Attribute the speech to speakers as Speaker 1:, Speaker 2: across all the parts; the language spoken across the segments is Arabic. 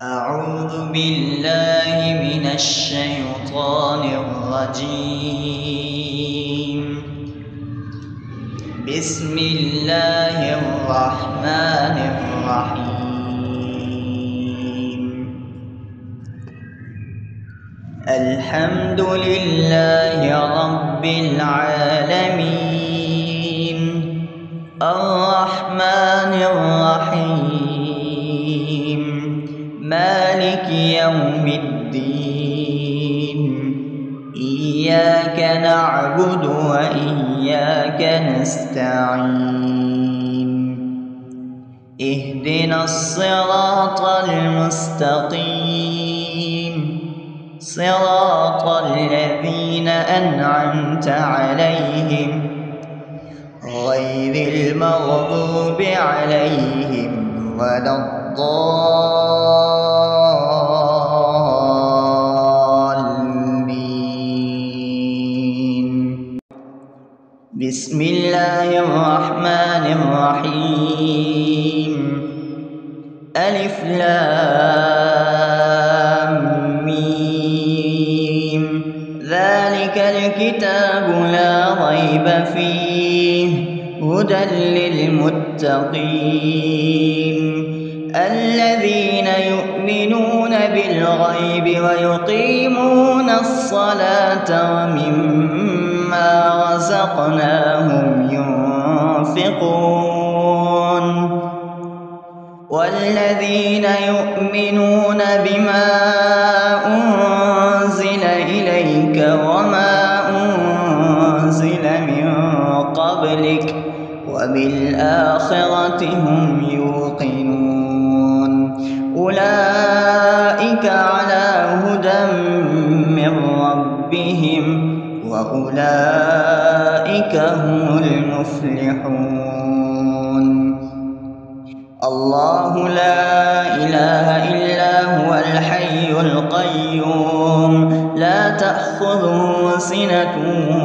Speaker 1: أعوذ بالله من الشيطان الرجيم. بسم الله الرحمن الرحيم. الحمد لله رب العالمين، الرحمن الرحيم، مالك يوم الدين. إياك نعبد وإياك نستعين. اهدنا الصراط المستقيم، صراط الذين أنعمت عليهم غير المغضوب عليهم ولا الضالين. بسم الله الرحمن الرحيم. ألف لام ميم. ذلك الكتاب لا ريب فيه هدى للمتقين الذين يؤمنون بالغيب ويقيمون الصلاة ومما رزقناهم ينفقون والذين يؤمنون بما أنزل إليك وما أنزل من قبلك وبالآخرة هم يوقنون. أولئك على هدى من ربهم وأولئك هم المفلحون. الله لا إله إلا هو الحي القيوم، لا تأخذه سنة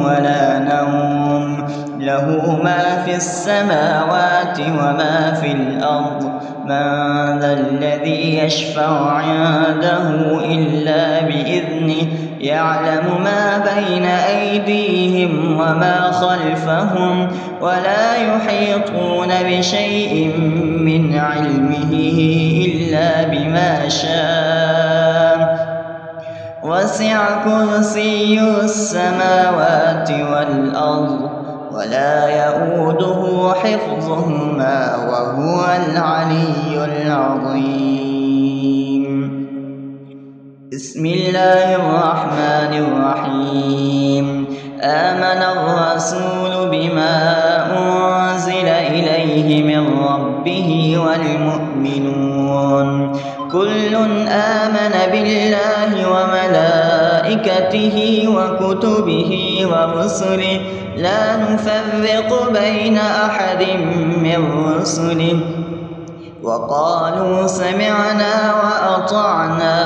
Speaker 1: ولا نوم، له ما في السماوات وما في الأرض. من ذا الذي يشفع عنده إلا بإذنه، يعلم ما بين أيديهم وما خلفهم ولا يحيطون بشيء من علمه إلا بما شاء. وسع كرسيه السماوات والأرض ولا يئوده حفظهما وهو العلي العظيم. بسم الله الرحمن الرحيم. آمن الرسول بما أنزل إليه من ربه والمؤمنون كل آمن بالله وملائكته وكتبه ورسله لا نفرق بين أحد من رسله وقالوا سمعنا وأطعنا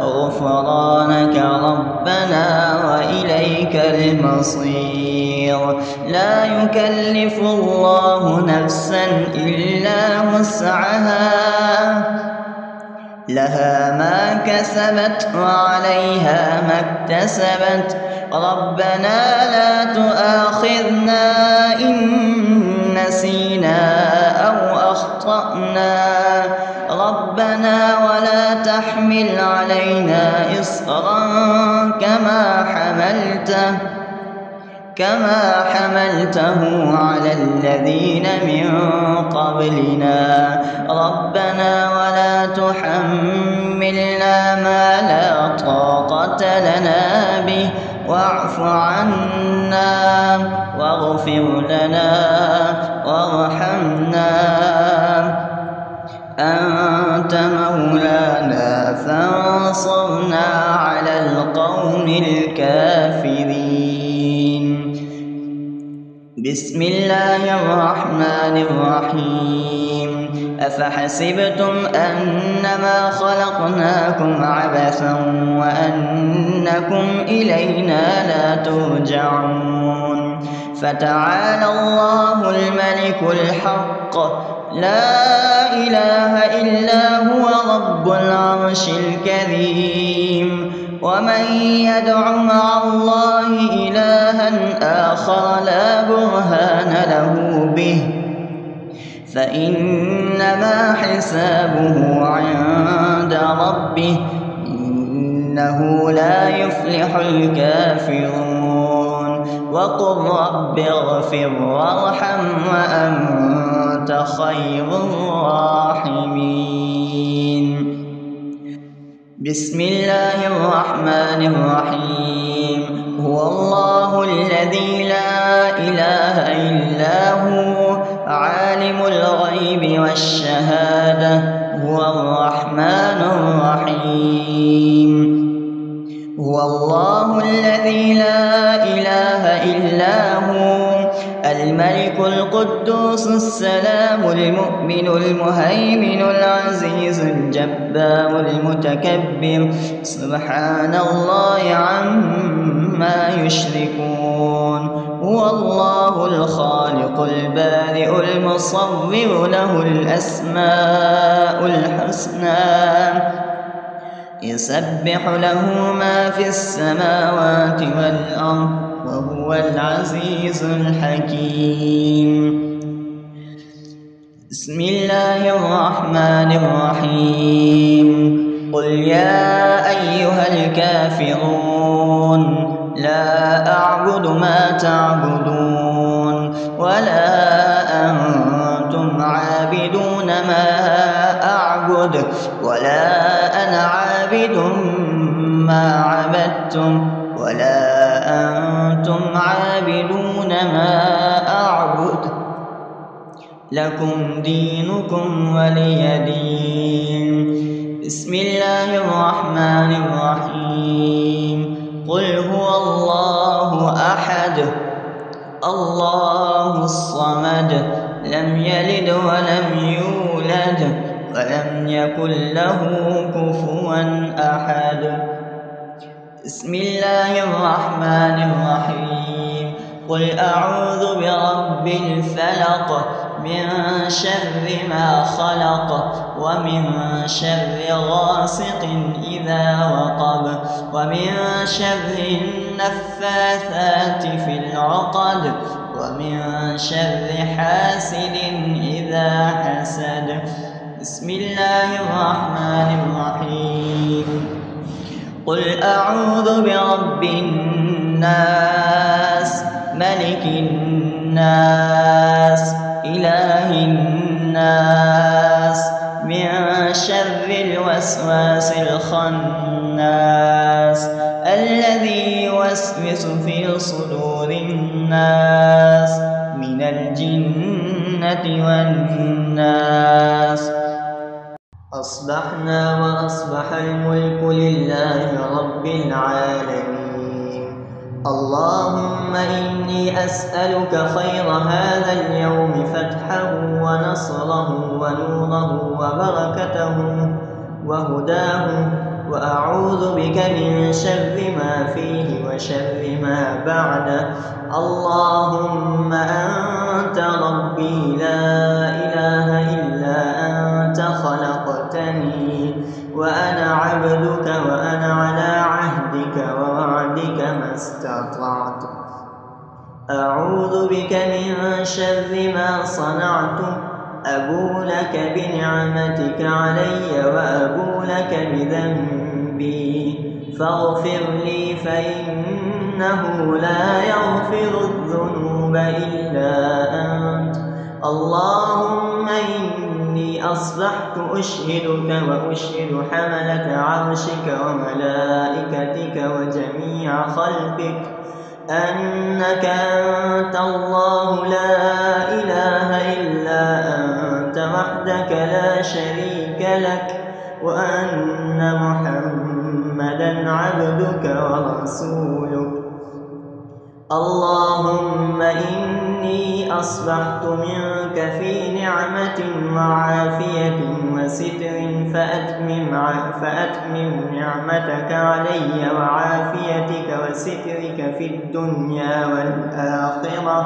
Speaker 1: غفرانك ربنا وإليك المصير. لا يكلف الله نفسا إلا وسعها، لها ما كسبت وعليها ما اكتسبت. ربنا لا تؤاخذنا إن نسينا أو أخطأنا، ربنا ولا تحمل علينا إصرا كما حملته على الذين من قبلنا. ربنا ولا تحملنا ما لا طاقة لنا به واعف عنا واغفر لنا وارحمنا أنت مولانا فانصرنا على القوم الكافرين. بسم الله الرحمن الرحيم. أفحسبتم أنما خلقناكم عبثا وأنكم إلينا لا ترجعون. فتعالى الله الملك الحق لا إله إلا هو رب العرش الكريم. ومن يدع مع الله إلها آخر لا برهان له به فإنما حسابه عند ربه إنه لا يفلح الكافرون. وقل رب اغفر وارحم وأنت خير الراحمين. بسم الله الرحمن الرحيم. هو الله الذي لا إله إلا هو عالم الغيب والشهادة هو الرحمن الرحيم. هو الله الذي لا إله إلا هو الملك القدوس السلام المؤمن المهيمن العزيز الجبار المتكبر سبحان الله عما يشركون. هو الله الخالق البارئ المصور له الأسماء الحسنى يسبح له ما في السماوات والأرض وهو العزيز الحكيم. بسم الله الرحمن الرحيم. قل يا أيها الكافرون لا أعبد ما تعبدون ولا أنتم عابدون ما أعبد ولا أنا عابد ما عبدتم ولا أنتم عابدون ما أعبد لكم دينكم ولي دين. بسم الله الرحمن الرحيم. قل هو الله أحد الله الصمد لم يلد ولم يولد ولم يكن له كفوا أحد. بسم الله الرحمن الرحيم. قل أعوذ برب الفلق من شر ما خلق ومن شر غاسق إذا وقب ومن شر النفاثات في العقد ومن شر حاسد إذا حسد. بسم الله الرحمن الرحيم. قل أعوذ برب الناس ملك الناس إله الناس من شر الوسواس الخناس الذي يوسوس في صدور الناس من الجنة والناس. أصبحنا وأصبح الملك لله رب العالمين. اللهم إني أسألك خير هذا اليوم فتحه ونصره ونوره وبركته وهداه وأعوذ بك من شر ما فيه وشر ما بعده. اللهم أنت ربي لا إله إلا أنت خلقتني وأنا عبدك وأنا على عهدك ووعدك ما استطعت. أعوذ بك من شر ما صنعت أبو لك بنعمتك علي وأبو لك بذنبي فاغفر لي فإنه لا يغفر الذنوب إلا أنت. اللهم إني أصبحت أشهدك وأشهد حملة عرشك وملائكتك وجميع خلقك أنك أنت الله لا إله إلا أنت وحدك لا شريك لك وأن محمدا عبدك ورسولك. اللهم إني أصبحت منك في نعمة وعافية وستر فأتمم نعمتك علي وعافيتك وسترك في الدنيا والآخرة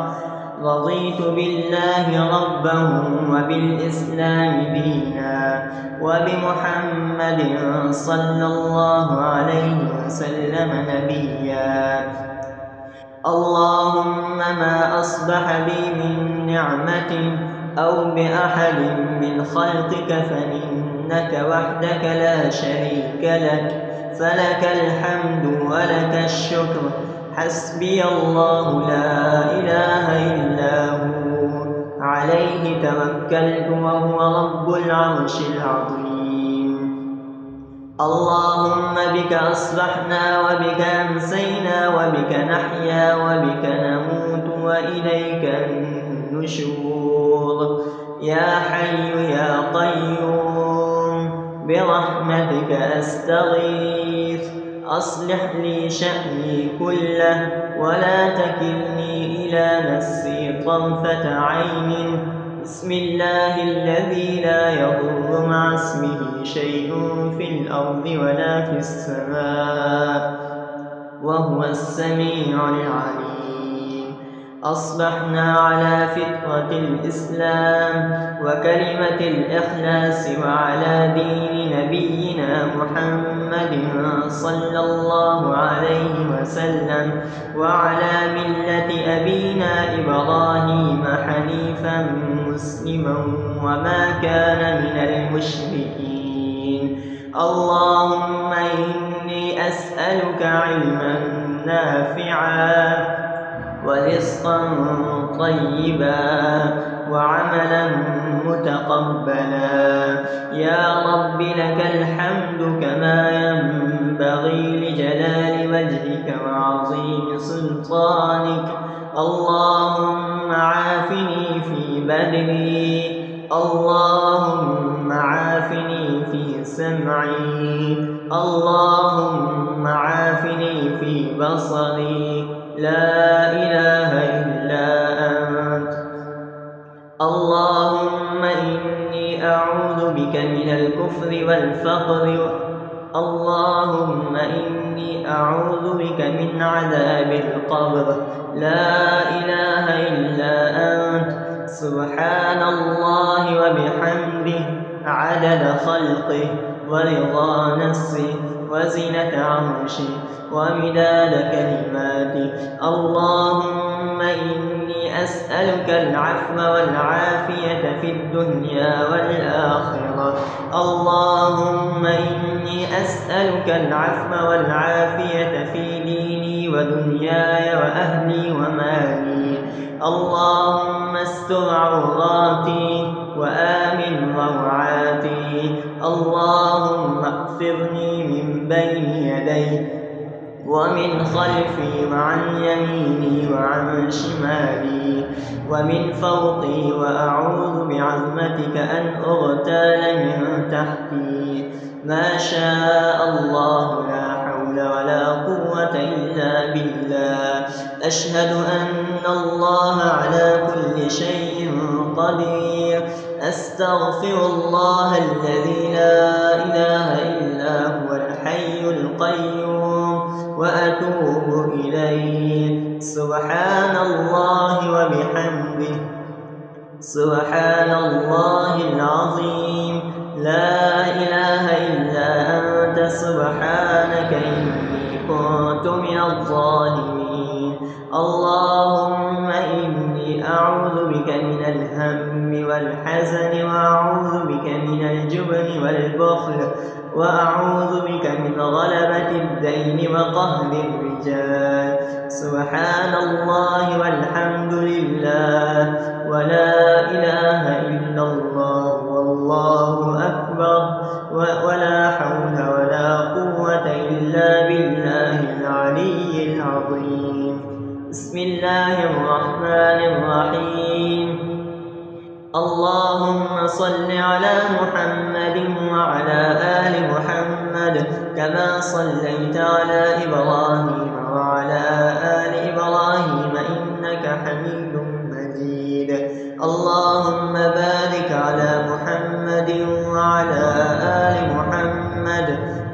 Speaker 1: رضيت بالله ربا وبالإسلام دينا وبمحمد صلى الله عليه وسلم نبيا. اللهم ما أصبح بي من نعمة أو بأحد من خلقك فإنك وحدك لا شريك لك، فلك الحمد ولك الشكر. حسبي الله لا إله إلا هو، عليه توكلت وهو رب العرش العظيم. اللهم بك أصبحنا وبك أمسينا وبك نحيا وبك نموت وإليك النشور. يا حي يا قيوم برحمتك أستغيث، أصلح لي شأني كله ولا تكلني إلى نفسي طرفة عين. بسم الله الذي لا يضر مع اسمه شيء في الأرض ولا في السماء وهو السميع العليم. أصبحنا على فطرة الإسلام وكلمة الإخلاص وعلى دين نبينا محمد صلى الله عليه وسلم وعلى ملة أبينا إبراهيم حنيفا مسلما وما كان من المشركين. اللهم إني أسألك علما نافعا ورزقا طيبا وعملا متقبلا. يا رب لك الحمد كما ينبغي لجلال وجهك وعظيم سلطانك. اللهم عافني في بدني، اللهم عافني في سمعي، اللهم عافني في بصري. لا إله إلا أنت. اللهم إني أعوذ بك من الكفر والفقر. اللهم إني أعوذ بك من عذاب القبر. لا إله إلا أنت. سبحان الله وبحمده عدد خلقه ورضا نفسه وزنة عرشه ومداد كلماته. اللهم إني أسألك العفو والعافية في الدنيا والآخرة. اللهم إني أسألك العفو والعافية في ديني ودنياي وأهلي ومالي. اللهم استر عوراتي وآمن روعاتي. اللهم اغفرني من بين يدي ومن خلفي وعن يميني وعن شمالي ومن فوقي، وأعوذ بعظمتك أن أغتال من تحتي. ما شاء الله لا حول ولا قوة إلا بالله. أشهد أن الله على كل شيء قدير. أستغفر الله الذي لا إله إلا هو الحي القيوم وأتوب إليه. سبحان الله وبحمده سبحان الله العظيم. لا إله إلا أنت سبحانك إني كنت من الظالمين. اللهم إني أعوذ بك من الهم والحزن وأعوذ بك من الجبن والبخل وأعوذ بك من غلبة الدين وقهر الرجال. سبحان الله والحمد لله ولا إله إلا الله والله أكبر ولا حول ولا قوة إلا بالله العلي العظيم. بسم الله الرحمن الرحيم. اللهم صل على محمد وعلى آل محمد كما صليت على إبراهيم وعلى آل إبراهيم إنك حميد مجيد. اللهم بارك على محمد وعلى آل محمد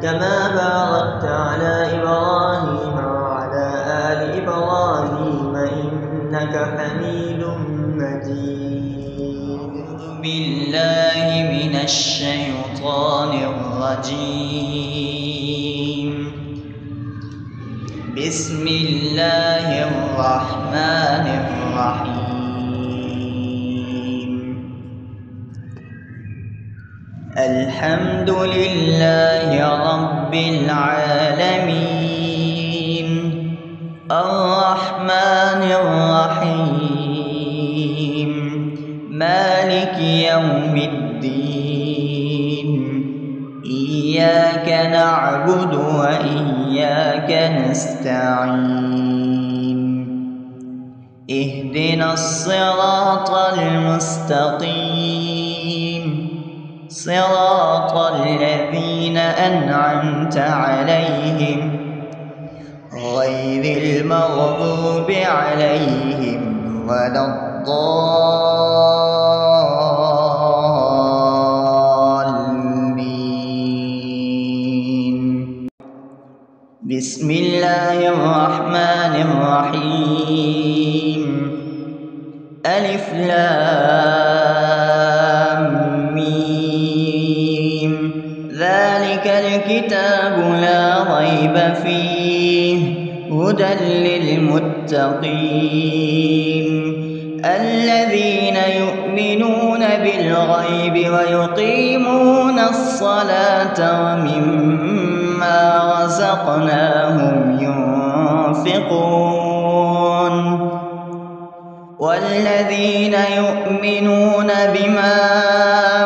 Speaker 1: كما باركت على إبراهيم وعلى آل إبراهيم إنك حميد
Speaker 2: الشيطان الرجيم. بسم الله الرحمن الرحيم. الحمد لله رب العالمين، الرحمن الرحيم، مالك يوم الدين، إياك نعبد وإياك نستعين، اهدنا الصراط المستقيم، صراط الذين أنعمت عليهم غير المغضوب عليهم ولا الضالين. بسم الله الرحمن الرحيم. ألف لام ميم، ذلك الكتاب لا ريب فيه، هدى للمتقين الذين يؤمنون بالغيب ويقيمون الصلاة ومما رزقناهم ينفقون، والذين يؤمنون بما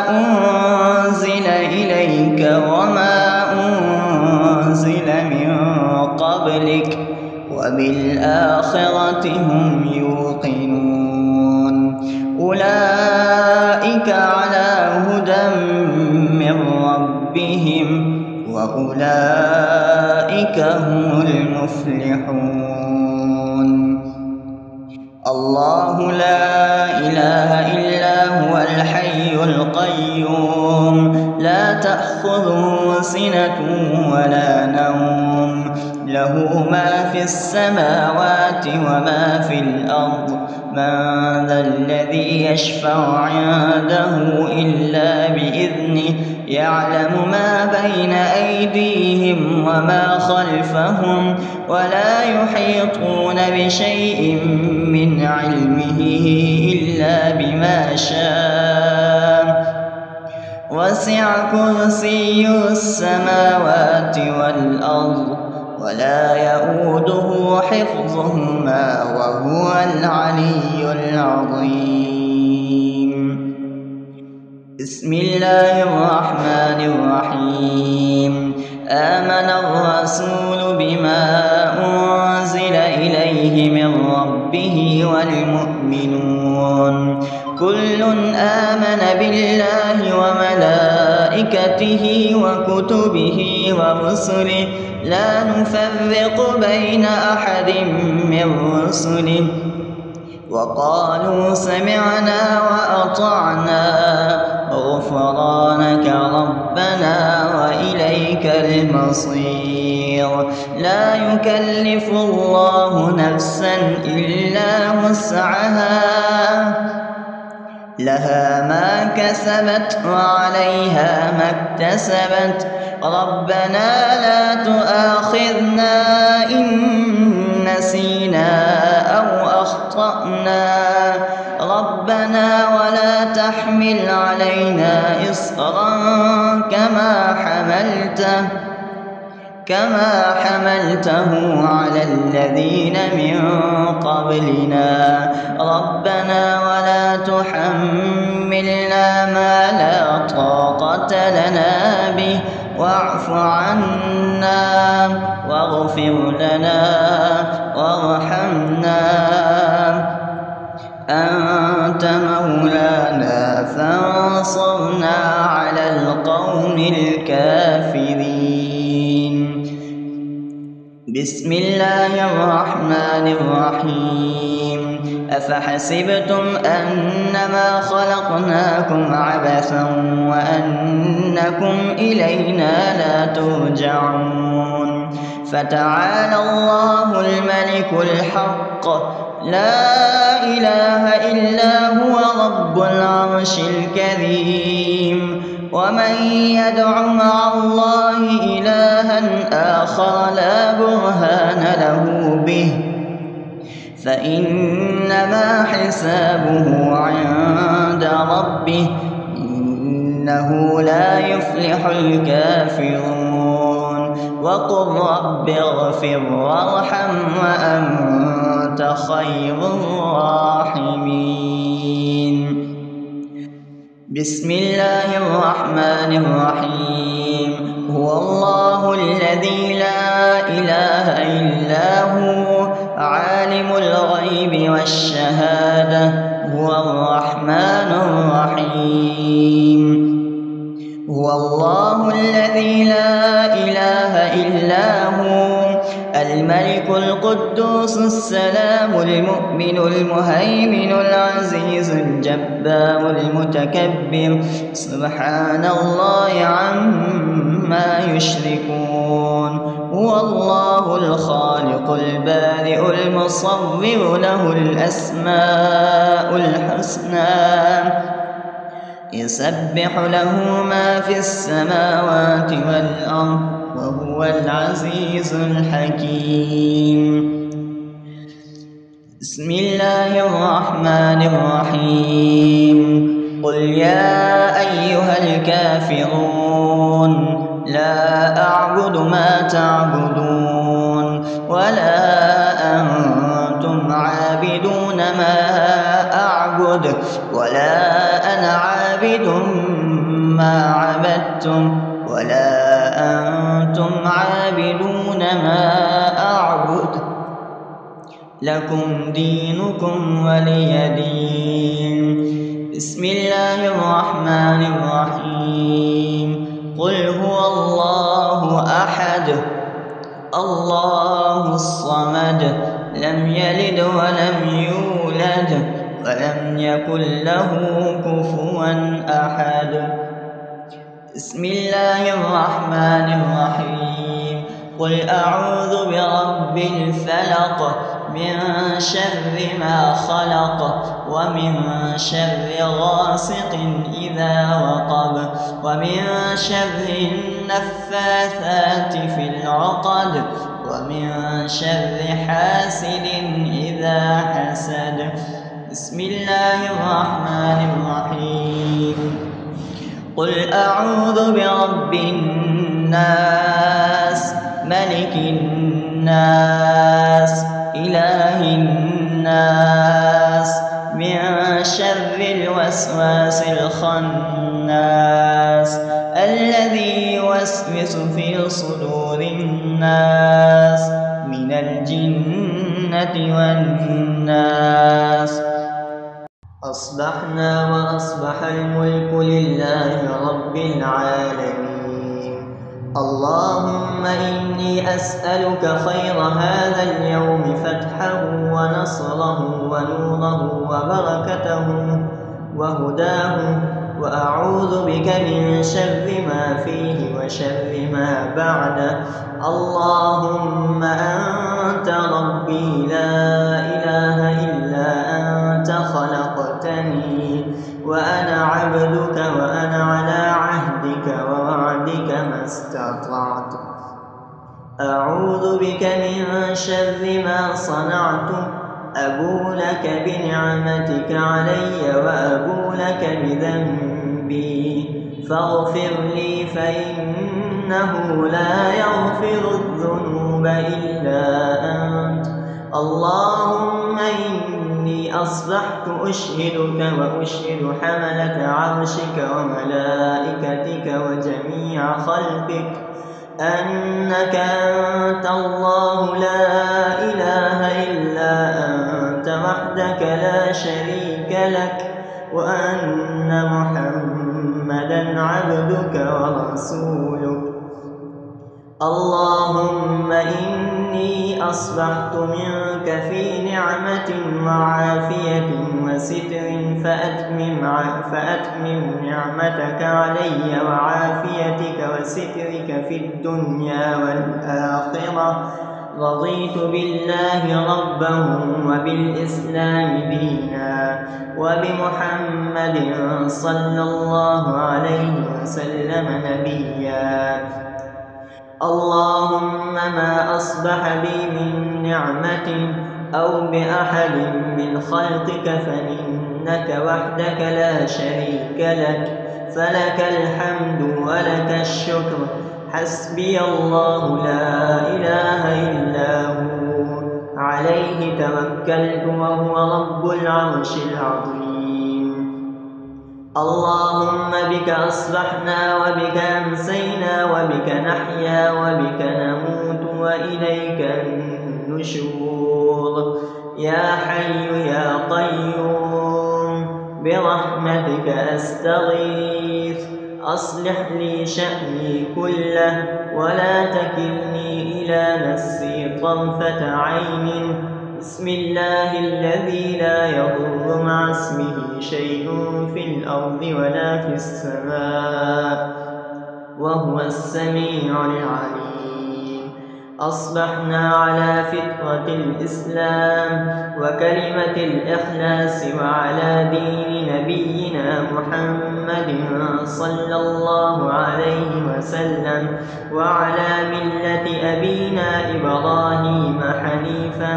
Speaker 2: أنزل إليك وما أنزل من قبلك وبالآخرة هم يوقنون، أولئك على هدى من ربهم وأولئك هم المفلحون. الله لا إله إلا هو الحي القيوم، لا تأخذه سنة ولا نوم، له ما في السماوات وما في الأرض، من ذا الذي يشفع عنده إلا بإذنه، يعلم ما بين أيديهم وما خلفهم، ولا يحيطون بشيء من علمه إلا بما شاء، وسع كرسيه السماوات والأرض ولا يئوده حفظهما وهو العلي العظيم. بسم الله الرحمن الرحيم. آمن الرسول بما أنزل إليه من ربه والمؤمنون كل آمن بالله وملائكته وكتبه ورسله لا نفرق بين أحد من رسله وقالوا سمعنا وأطعنا غفرانك ربنا وإليك المصير. لا يكلف الله نفسا إلا وسعها، لها ما كسبت وعليها ما اكتسبت، ربنا لا تؤاخذنا إن نسينا أو أخطأنا، ربنا ولا تحمل علينا إصرا كما حملته على الذين من قبلنا، ربنا ولا تحملنا ما لا طاقة لنا به، واعف عنا واغفر لنا وارحمنا، أنت مولانا فانصرنا على القوم الكافرين. بسم الله الرحمن الرحيم. أفحسبتم أنما خلقناكم عبثا وأنكم إلينا لا ترجعون، فتعالى الله الملك الحق لا إله إلا هو رب العرش الكريم، ومن يدع مع الله إلها آخر لا برهان له به فإنما حسابه عند ربه إنه لا يفلح الكافرون وقل رب اغفر وارحم وأنت خير الراحمين بسم الله الرحمن الرحيم هو الله الذي لا إله إلا هو عالم الغيب والشهادة هو الرحمن الرحيم هو الله الذي لا إله إلا هو الملك القدوس السلام المؤمن المهيمن العزيز الجبار المتكبر سبحان الله عما يشركون هو الله الخالق البارئ المصور له الأسماء الحسنى يسبح له ما في السماوات والأرض وهو العزيز الحكيم بسم الله الرحمن الرحيم قل يا أيها الكافرون لا أعبد ما تعبدون ولا أنتم عابدون ما أعبد ولا أنا عابد ما عبدتم ولا أنتم عابدون ما أعبد لكم دينكم ولي دين بسم الله الرحمن الرحيم قل هو الله أحد الله الصمد لم يلد ولم يولد ولم يكن له كفوا أحد بسم الله الرحمن الرحيم قل أعوذ برب الفلق من شر ما خلق ومن شر غاسق إذا وقب ومن شر النفاثات في العقد ومن شر حاسد إذا حسد بسم الله الرحمن الرحيم قل أعوذ برب الناس ملك الناس إله الناس من شر الوسواس الخناس الذي يوسوس في صدور الناس من الجنة والناس
Speaker 1: أصبحنا وأصبح الملك لله رب العالمين اللهم إني أسألك خير هذا اليوم فتحه ونصره ونوره وبركته وهداه وأعوذ بك من شر ما فيه وشر ما بعده اللهم أنت ربي لا إله إلا أنت خلقتني وأنا عبدك وأنا على عهدك ووعدك ما استطعت أعوذ بك من شر ما صنعت أبو لك بنعمتك علي وأبو لك بذنبي فاغفر لي فإنه لا يغفر الذنوب إلا أنت اللهم إني أصبحت أشهدك وأشهد حملة عرشك وملائكتك وجميع خلقك أنك أنت الله لا إله إلا أنت وحدك لا شريك لك وأن محمدا عبدك ورسولك اللهم إني أصبحت منك في نعمة وعافية وستر فأتمم نعمتك علي وعافيتك وسترك في الدنيا والآخرة رضيت بالله ربا وبالإسلام دينا وبمحمد صلى الله عليه وسلم نبيا. اللهم ما أصبح بي من نعمة أو بأحد من خلقك فإنك وحدك لا شريك لك، فلك الحمد ولك الشكر. حسبي الله لا إله إلا هو، عليه توكلت وهو رب العرش العظيم. اللهم بك أصبحنا وبك أمسينا وبك نحيا وبك نموت وإليك النشور. يا حي يا قيوم برحمتك أستغيث، أصلح لي شأني كله ولا تكلني إلى نفسي طرفة عين. بسم الله الذي لا يضر مع اسمه شيء في الأرض ولا في السماء وهو السميع العليم. أصبحنا على فطرة الإسلام وكلمة الإخلاص وعلى دين نبينا محمد صلى الله عليه وسلم وعلى ملة أبينا إبراهيم حنيفا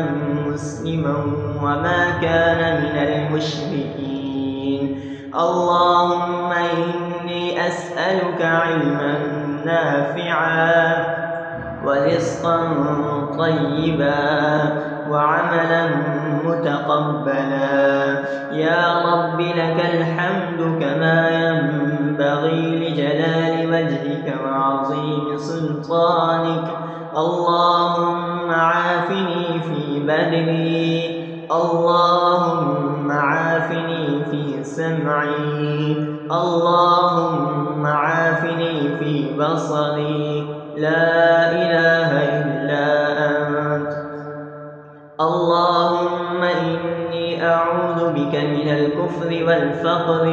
Speaker 1: مسلما وما كان من المشركين. اللهم إني أسألك علما نافعا ورزقا طيبا وعملا متقبلا. يا رب لك الحمد كما ينبغي لجلال وجهك وعظيم سلطانك. اللهم عافني في بدني، اللهم عافني في سمعي، اللهم عافني في بصري. لا إله إلا أنت. اللهم إني أعوذ بك من الكفر والفقر.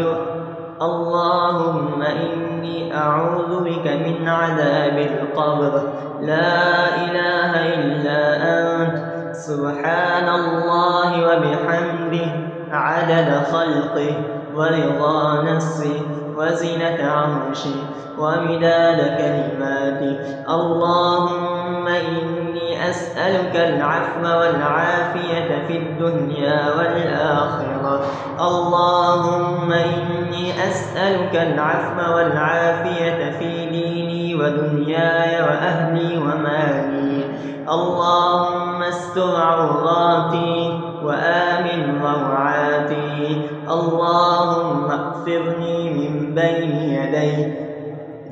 Speaker 1: اللهم إني أعوذ بك من عذاب القبر. لا إله إلا أنت. سبحان الله وبحمده عدد خلقه ورضا نفسه وزنة عرشه ومداد كلماته. اللهم إني أسألك العفو والعافية في الدنيا والآخرة. اللهم إني أسألك العفو والعافية في ديني ودنياي وأهلي ومالي. اللهم استر عوراتي وآمن روعاتي. اللهم اغفرني من بين يدي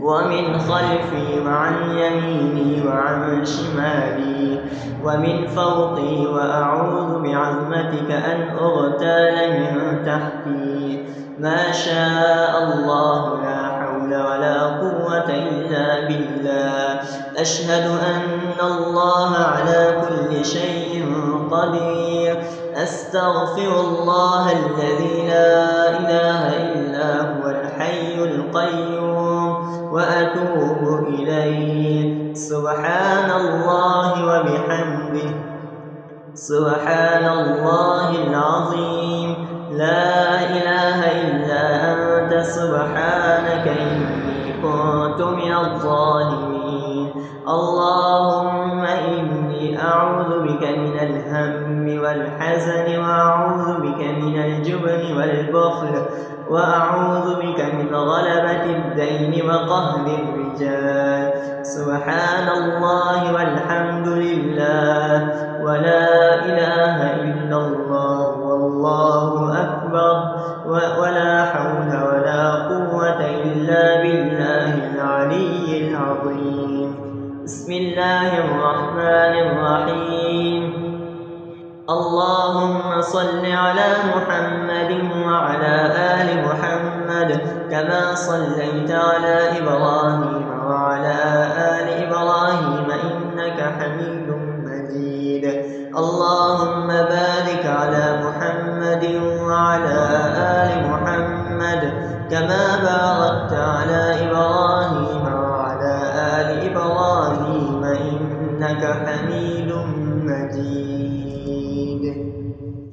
Speaker 1: ومن خلفي وعن يميني وعن شمالي ومن فوقي، وأعوذ بعظمتك أن أغتال من تحتي. ما شاء الله لا حول ولا قوة إلا بالله. أشهد أن الله على كل شيء قدير. أستغفر الله الذي لا إله إلا هو الحي القيوم وأتوب إليه. سبحان الله وبحمده سبحان الله العظيم. لا إله إلا أنت سبحانك إني كنت من الظالمين. اللهم إني أعوذ بك من الهم والحزن وأعوذ بك من الجبن والبخل وأعوذ بك من غلبة الدين وقهر الرجال. سبحان الله والحمد لله ولا إله إلا الله والله أكبر ولا حول ولا قوة إلا بالله العلي العظيم. بسم الله الرحمن الرحيم. اللهم صل على محمد وعلى آل محمد كما صليت على إبراهيم